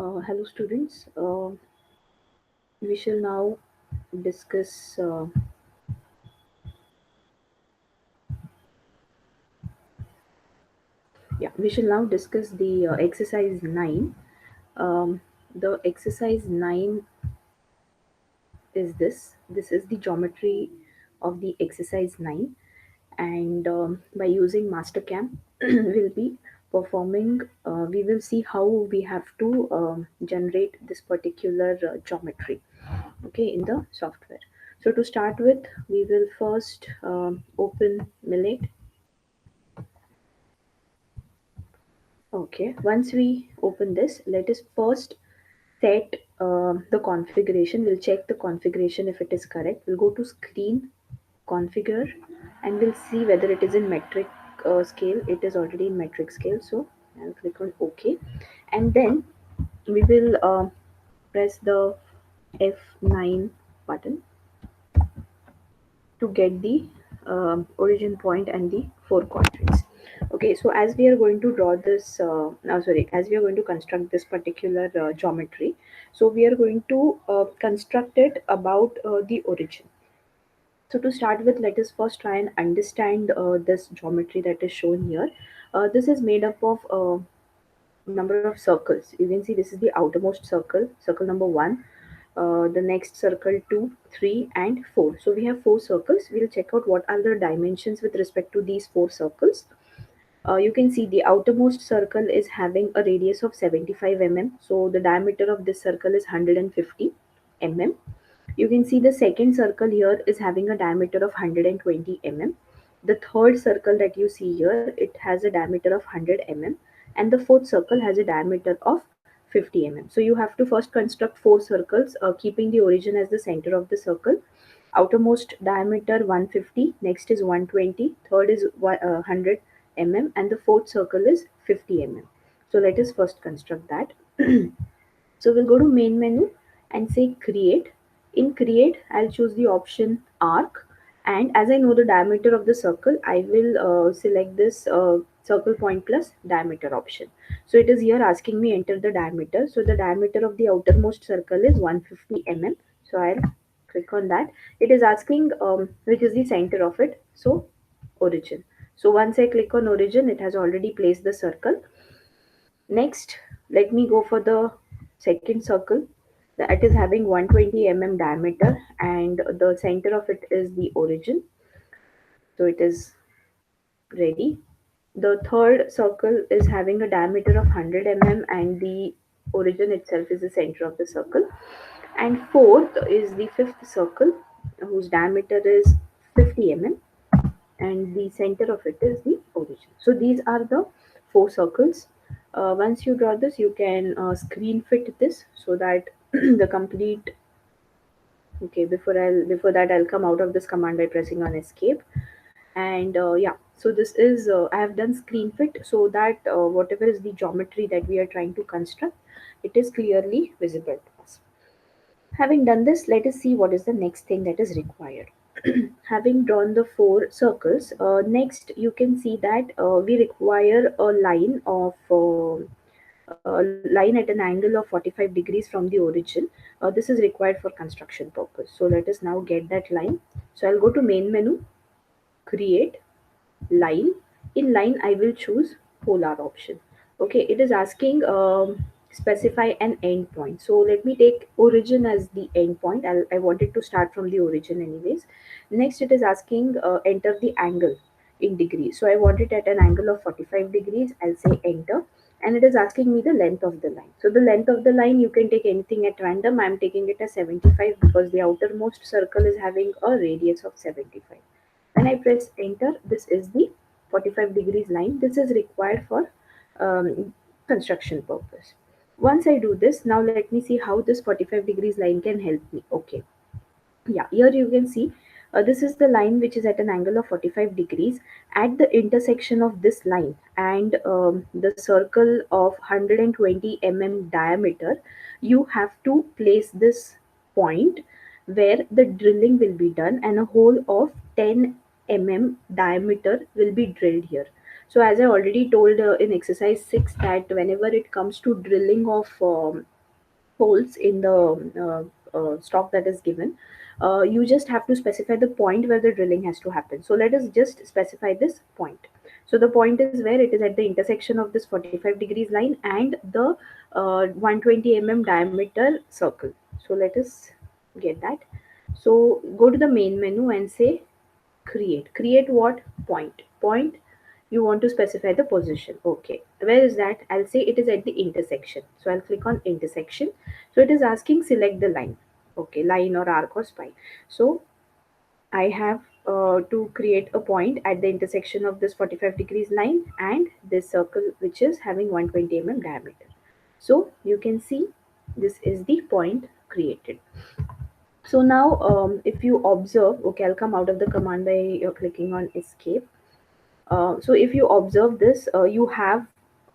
Hello, students. We shall now discuss. We shall now discuss the exercise 9. The exercise 9 is this. This is the geometry of the exercise 9, and by using Mastercam, we'll be performing. We will see how we have to generate this particular geometry. Okay, in the software. So to start with, we will first open Millet. Okay, once we open this, let us first set the configuration. We'll check the configuration if it is correct. We'll go to screen, configure, and we'll see whether it is in metric scale. It is already in metric scale, so I'll click on OK, and then we will press the F9 button to get the origin point and the four quadrants. Okay, so as we are going to draw this, as we are going to construct this particular geometry, so we are going to construct it about the origin. So to start with, let us first try and understand this geometry that is shown here. This is made up of number of circles. You can see this is the outermost circle, circle number 1, the next circle 2, 3, and 4. So we have 4 circles. We'll check out what are the dimensions with respect to these 4 circles. You can see the outermost circle is having a radius of 75 mm. So the diameter of this circle is 150 mm. You can see the second circle here is having a diameter of 120 mm. The third circle that you see here, it has a diameter of 100 mm, and the fourth circle has a diameter of 50 mm. So you have to first construct 4 circles, keeping the origin as the center of the circle. Outermost diameter 150, next is 120, third is 100 mm, and the fourth circle is 50 mm. So let us first construct that. So we'll go to main menu and say create. In create, I'll choose the option arc, and as I know the diameter of the circle, I will select this circle point plus diameter option. So it is here asking me enter the diameter. So the diameter of the outermost circle is 150 mm. So I'll click on that. It is asking which is the center of it. So origin. So once I click on origin, it has already placed the circle. Next, let me go for the second circle that is having 120 mm diameter, and the center of it is the origin. So it is ready. The third circle is having a diameter of 100 mm, and the origin itself is the center of the circle. And fourth is the fifth circle whose diameter is 50 mm, and the center of it is the origin. So these are the 4 circles. Once you draw this, you can screen fit this so that the complete. Okay, before that I'll come out of this command by pressing on escape. And so this is I have done screen fit so that whatever is the geometry that we are trying to construct, it is clearly visible to us. Having done this, let us see what is the next thing that is required. Having drawn the 4 circles, next you can see that we require a line at an angle of 45 degrees from the origin. This is required for construction purpose. So let us now get that line. So I'll go to main menu, create, line. In line, I will choose polar option. Okay, it is asking specify an endpoint. So let me take origin as the endpoint. I wanted to start from the origin anyways. Next, it is asking enter the angle in degrees. So I want it at an angle of 45 degrees. I'll say enter. And it is asking me the length of the line. So the length of the line, you can take anything at random. I'm taking it as 75 because the outermost circle is having a radius of 75. When I press enter, this is the 45 degrees line. This is required for construction purpose. Once I do this, now let me see how this 45 degrees line can help me. Okay, yeah, here you can see this is the line which is at an angle of 45 degrees. At the intersection of this line and the circle of 120 mm diameter, you have to place this point where the drilling will be done, and a hole of 10 mm diameter will be drilled here. So as I already told in exercise 6 that whenever it comes to drilling of holes in the stock that is given, you just have to specify the point where the drilling has to happen. So let us just specify this point. So the point is where it is at the intersection of this 45 degrees line and the 120 diameter circle. So let us get that. So go to the main menu and say create what point you want to specify the position. Okay, where is that? I'll say it is at the intersection, so I'll click on intersection. So it is asking select the line. Okay, line or arc or spine. So I have to create a point at the intersection of this 45 degrees line and this circle which is having 120 diameter. So you can see this is the point created. So now, if you observe, okay, I'll come out of the command by clicking on escape. So if you observe this, you have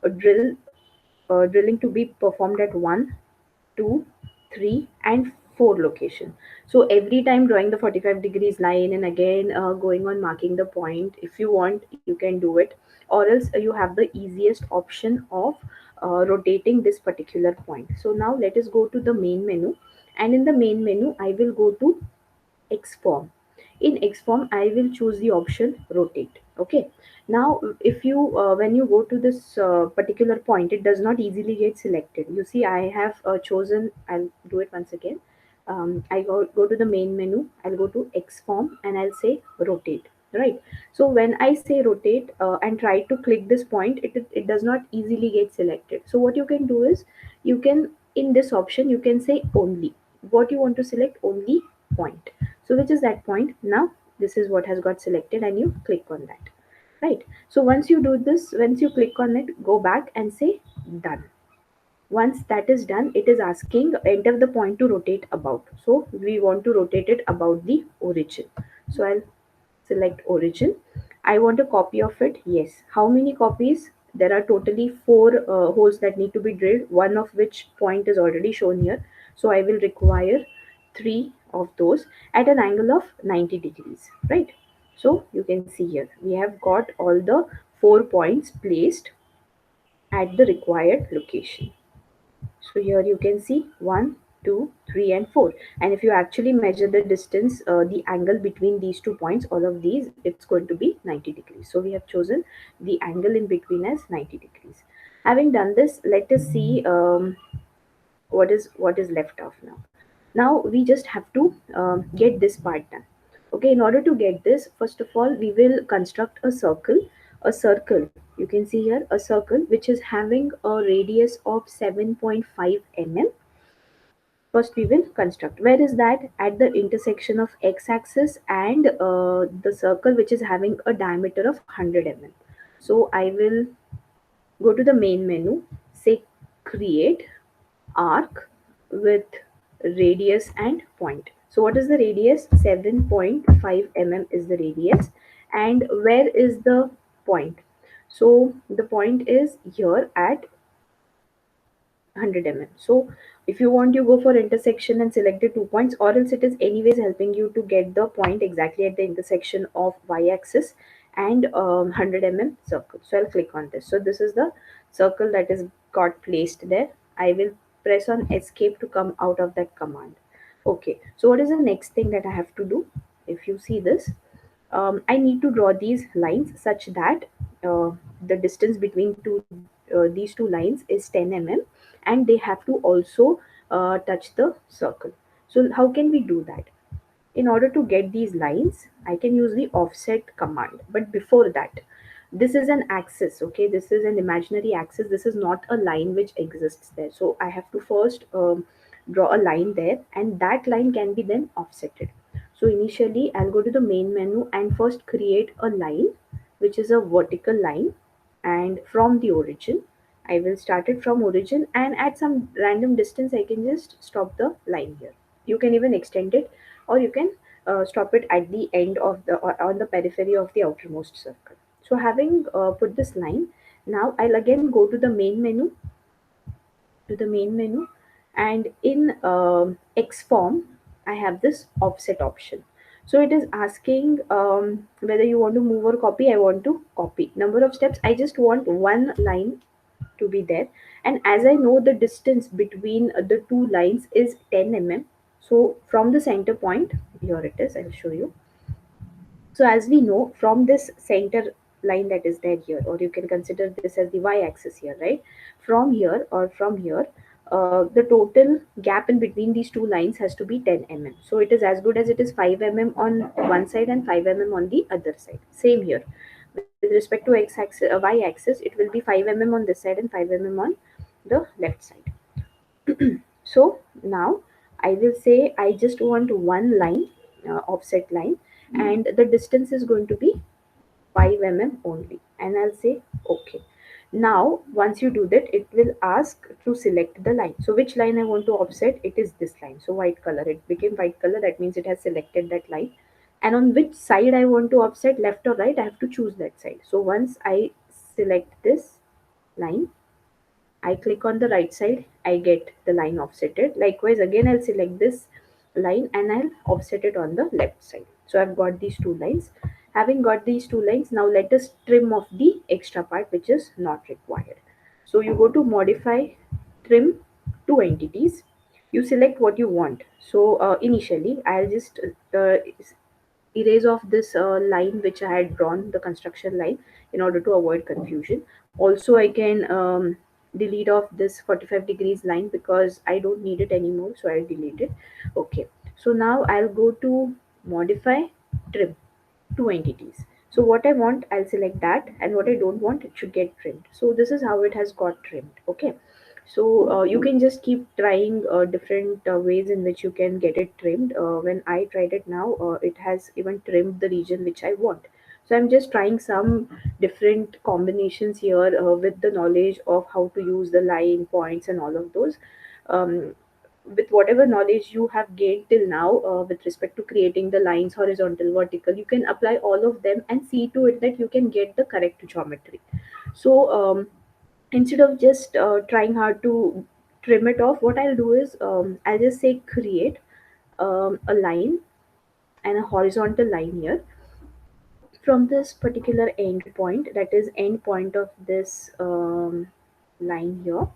a drilling to be performed at 1, 2, 3, and 4 location. So every time drawing the 45 degrees line and again going on marking the point, if you want, you can do it, or else you have the easiest option of rotating this particular point. So now let us go to the main menu, and in the main menu, I will go to XForm. In XForm, I will choose the option rotate. Okay. Now, if you when you go to this particular point, it does not easily get selected. You see, I have chosen. I'll do it once again. I go to the main menu. I'll go to XForm and I'll say rotate. Right. So when I say rotate and try to click this point, it does not easily get selected. So what you can do is you can in this option you can say only what you want to select, only point. So which is that point? Now this is what has got selected and you click on that, right? So once you do this, once you click on it, go back and say done. Once that is done, it is asking enter the point to rotate about. So we want to rotate it about the origin. So I'll select origin. I want a copy of it. Yes. How many copies? There are totally 4 holes that need to be drilled, one of which point is already shown here. So I will require 3 of those at an angle of 90 degrees, right? So you can see here we have got all the 4 points placed at the required location. So here you can see 1, 2, 3, and 4. And if you actually measure the distance, the angle between these 2 points, all of these, it's going to be 90 degrees. So we have chosen the angle in between as 90 degrees. Having done this, let us see what is left off now. Now we just have to get this part done. Okay, in order to get this, first of all, we will construct a circle. You can see here a circle which is having a radius of 7.5 mm. First, we will construct. Where is that? At the intersection of x-axis and the circle which is having a diameter of 100 mm. So I will go to the main menu, say create arc with radius and point. So what is the radius? 7.5 mm is the radius. And where is the point? So the point is here at 100 mm. So if you want, you go for intersection and select the 2 points, or else it is anyways helping you to get the point exactly at the intersection of y-axis and 100 mm circle. So I'll click on this. So this is the circle that is got placed there. I will press on escape to come out of that command. Okay, so what is the next thing that I have to do? If you see this, I need to draw these lines such that the distance between these two lines is 10 mm, and they have to also touch the circle. So how can we do that? In order to get these lines, I can use the offset command. But before that, this is an axis, okay? This is an imaginary axis. This is not a line which exists there. So I have to first draw a line there, and that line can be then offsetted. So initially, I'll go to the main menu and first create a line, which is a vertical line, and from the origin. I will start it from origin, and at some random distance, I can just stop the line here. You can even extend it, or you can stop it at the end of the or on the periphery of the outermost circle. So having put this line, now I'll again go to the main menu, and in XForm I have this offset option. So it is asking whether you want to move or copy. I want to copy. Number of steps, I just want one line to be there. And as I know the distance between the two lines is 10 mm, so from the center point, here it is, I'll show you. So as we know, from this center line that is there here, or you can consider this as the y-axis here, right? From here or from here, the total gap in between these two lines has to be 10 mm. So it is as good as it is 5 mm on one side and 5 mm on the other side. Same here. With respect to x-axis, y-axis, it will be 5 mm on this side and 5 mm on the left side. So now I will say I just want one line, offset line, and the distance is going to be 5 mm only, and I'll say okay. Now once you do that, it will ask to select the line. So which line I want to offset? It is this line. So white color, it became white color, that means it has selected that line. And on which side I want to offset, left or right, I have to choose that side. So once I select this line, I click on the right side, I get the line offsetted. Likewise, again, I'll select this line and I'll offset it on the left side. So I've got these two lines. Having got these two lines, now let us trim off the extra part which is not required. So you go to modify, trim two entities. You select what you want. So initially, I'll just erase off this line which I had drawn, the construction line, in order to avoid confusion. Also, I can delete off this 45 degrees line because I don't need it anymore, so I'll delete it. Okay, so now I'll go to modify, trim two entities. So what I want, I'll select that, and what I don't want, it should get trimmed. So this is how it has got trimmed. Okay, so you can just keep trying different ways in which you can get it trimmed. When I tried it now, it has even trimmed the region which I want. So I'm just trying some different combinations here with the knowledge of how to use the line points and all of those. um, with whatever knowledge you have gained till now with respect to creating the lines, horizontal, vertical, you can apply all of them and see to it that you can get the correct geometry. So instead of just trying hard to trim it off, what I'll do is I'll just say create a line and a horizontal line here from this particular end point, that is end point of this line here.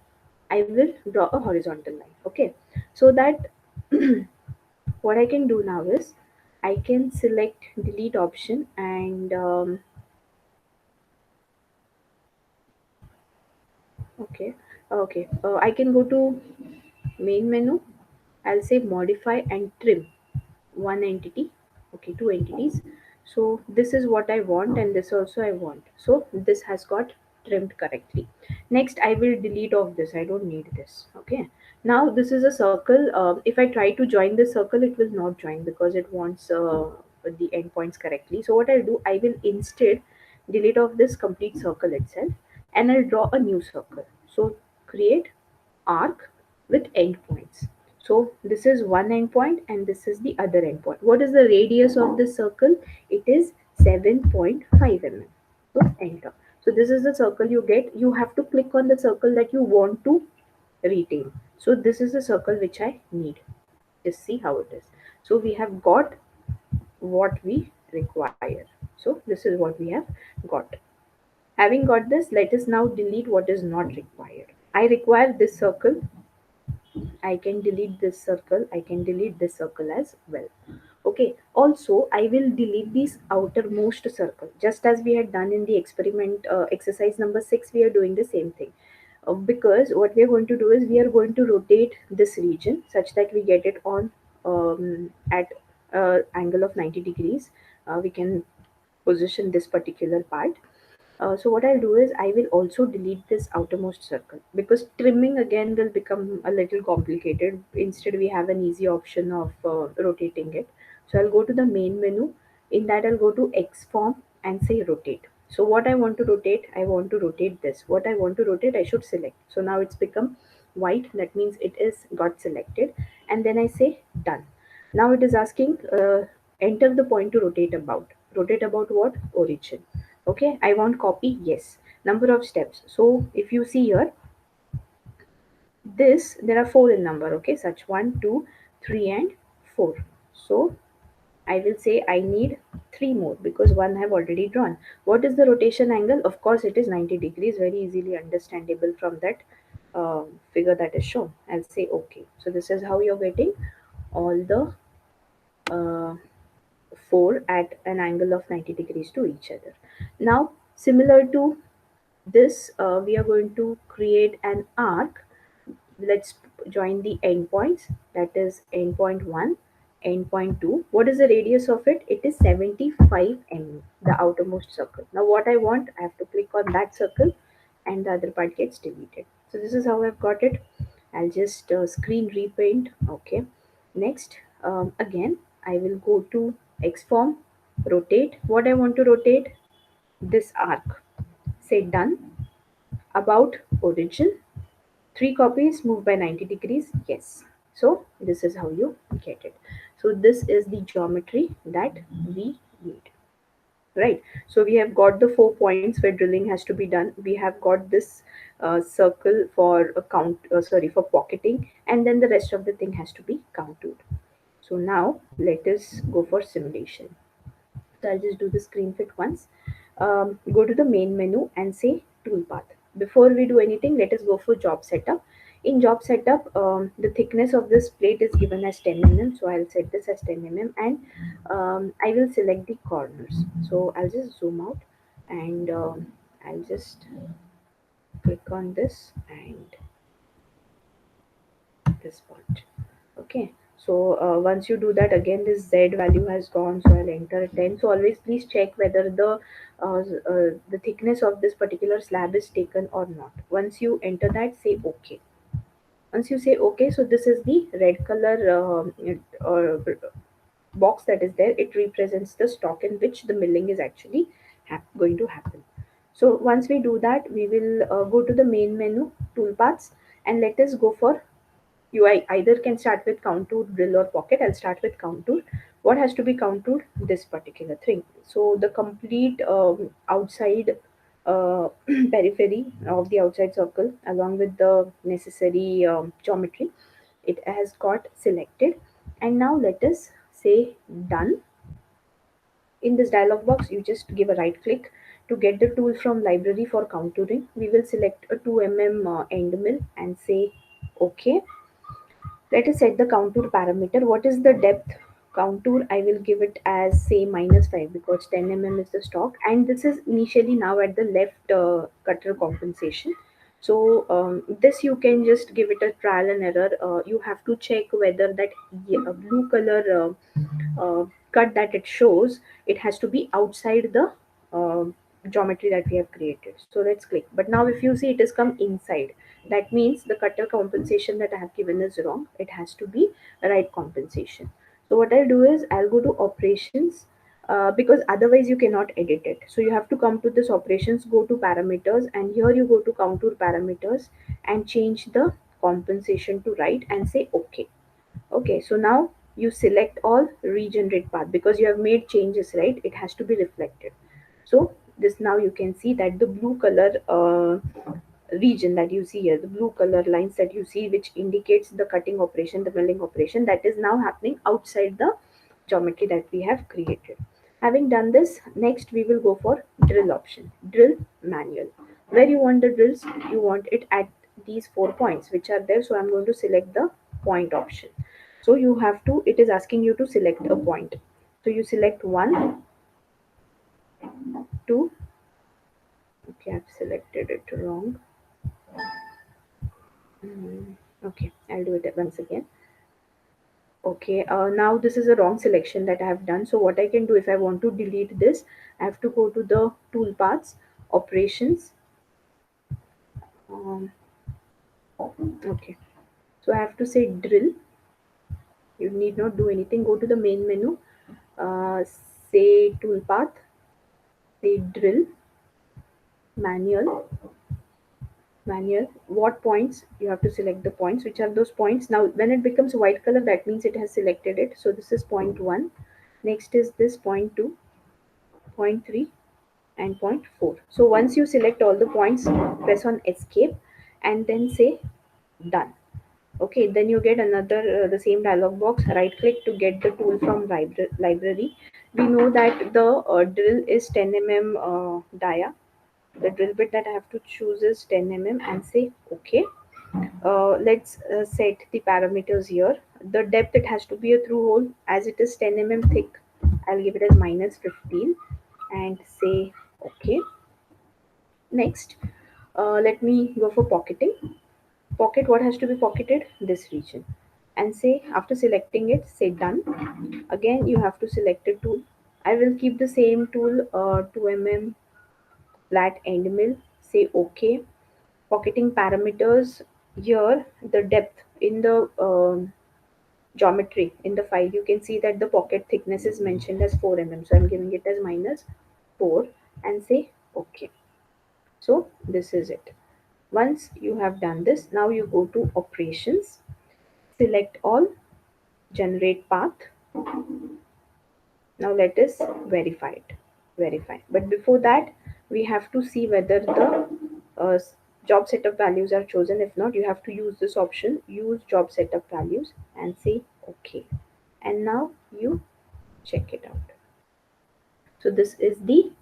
I will draw a horizontal line. Okay, so that what I can do now is I can select delete option and okay, okay, I can go to main menu. I'll say modify and trim one entity. Okay, two entities. So this is what I want and this also I want. So this has got trimmed correctly. Next I will delete off this, I don't need this. Okay, now this is a circle. If I try to join the circle, it will not join because it wants the endpoints correctly. So what I'll do, I will instead delete off this complete circle itself, and I'll draw a new circle. So create arc with endpoints. So this is one endpoint and this is the other endpoint. What is the radius of this circle? It is 7.5 mm. So enter. So this is the circle you get. You have to click on the circle that you want to retain. So this is the circle which I need. Just see how it is. So we have got what we require. So this is what we have got. Having got this, let us now delete what is not required. I require this circle. I can delete this circle. I can delete this circle as well. Okay. Also, I will delete this outermost circle. Just as we had done in the experiment exercise number 6, we are doing the same thing. Because what we are going to do is we are going to rotate this region such that we get it on at angle of 90 degrees. We can position this particular part. So what I'll do is I will also delete this outermost circle because trimming again will become a little complicated. Instead, we have an easy option of rotating it. So I'll go to the main menu. In that, I'll go to X form and say rotate. So what I want to rotate, I want to rotate this. What I want to rotate, I should select. So now it's become white. That means it is got selected. And then I say done. Now it is asking enter the point to rotate about. Rotate about what? Origin. Okay, I want copy, yes. Number of steps. So if you see here, this there are four in number. Okay, such 1, 2, 3, and 4. So I will say I need three more because one I have already drawn. What is the rotation angle? Of course, it is 90 degrees, very easily understandable from that figure that is shown. I'll say okay. So this is how you're getting all the uh, four at an angle of 90 degrees to each other. Now, similar to this, we are going to create an arc. Let's join the endpoints, that is endpoint 1, endpoint 2. What is the radius of it? It is 75 mm, the outermost circle. Now what I want, I have to click on that circle and the other part gets deleted. So this is how I've got it. I'll just screen repaint. Okay, next, again I will go to Xform, rotate. What I want to rotate? This arc. Say done. About origin, three copies, move by 90 degrees. Yes. So this is how you get it. So this is the geometry that we need, right? So we have got the 4 points where drilling has to be done. We have got this circle for a count, sorry, for pocketing, and then the rest of the thing has to be contoured. So now let us go for simulation. So I'll just do the screen fit once. Go to the main menu and say toolpath. Before we do anything, let us go for job setup. In job setup, the thickness of this plate is given as 10 mm. So I'll set this as 10 mm and I will select the corners. So I'll just zoom out and I'll just click on this and this part. Okay, so once you do that, again this z value has gone, so I'll enter 10. So always please check whether the thickness of this particular slab is taken or not. Once you enter that, say okay. Once you say okay, so this is the red color box that is there. It represents the stock in which the milling is actually going to happen. So once we do that, we will go to the main menu, toolpaths, and let us go for, you either can start with contour, drill, or pocket. I'll start with contour. What has to be contoured? This particular thing. So the complete outside periphery of the outside circle along with the necessary geometry, it has got selected. And now let us say done. In this dialog box, you just give a right click to get the tool from library for contouring. We will select a 2 mm end mill and say OK. Let us set the contour parameter. What is the depth contour? I will give it as say -5 because 10 mm is the stock, and this is initially now at the left cutter compensation. So this you can just give it a trial and error. You have to check whether that blue color cut that it shows, it has to be outside the uh, geometry that we have created. So let's click. But now if you see, it has come inside. That means the cutter compensation that I have given is wrong. It has to be right compensation. So what I'll do is I'll go to operations, because otherwise you cannot edit it. So you have to come to this operations, go to parameters, and here you go to contour parameters and change the compensation to right and say OK. Okay, so now you select all, regenerate path, because you have made changes, right? It has to be reflected. So this, now you can see that the blue color region that you see here, the blue color lines that you see, which indicates the cutting operation, the milling operation, that is now happening outside the geometry that we have created. Having done this, next we will go for drill option. Drill manual. Where you want the drills? You want it at these 4 points which are there. So I'm going to select the point option. So you have to, it is asking you to select a point. So you select 1, 2. Okay, I've selected it wrong. Okay, I'll do it once again. Okay, now this is a wrong selection that I have done. So what I can do, if I want to delete this, I have to go to the toolpaths, operations. Okay, so I have to say drill. You need not do anything. Go to the main menu, say toolpath, say drill, manual, manual. What points? You have to select the points. Which are those points? Now, when it becomes white color, that means it has selected it. So this is point 1. Next is this point 2, point 3, and point 4. So once you select all the points, press on escape and then say done. Okay, then you get another the same dialog box. Right click to get the tool from library. We know that the drill is 10 mm dia. The drill bit that I have to choose is 10 mm and say OK. Let's set the parameters here. The depth, it has to be a through hole as it is 10 mm thick. I'll give it as -15 and say OK. Next, let me go for pocketing. Pocket, what has to be pocketed? This region. And say, after selecting it, say done. Again, you have to select a tool. I will keep the same tool, 2 mm flat end mill. Say OK. Pocketing parameters here, the depth in the geometry in the file, you can see that the pocket thickness is mentioned as 4 mm. So I'm giving it as -4 and say OK. So this is it. Once you have done this, now you go to operations, select all, generate path. Now let us verify it. Verify. But before that, we have to see whether the uh, job setup values are chosen. If not, you have to use this option, use job setup values, and say OK. And now you check it out. So this is the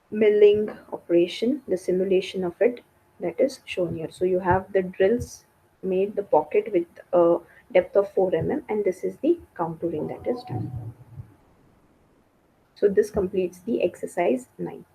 milling operation, the simulation of it that is shown here. So you have the drills made the pocket with a depth of 4 mm, and this is the contouring that is done. So this completes the exercise 9.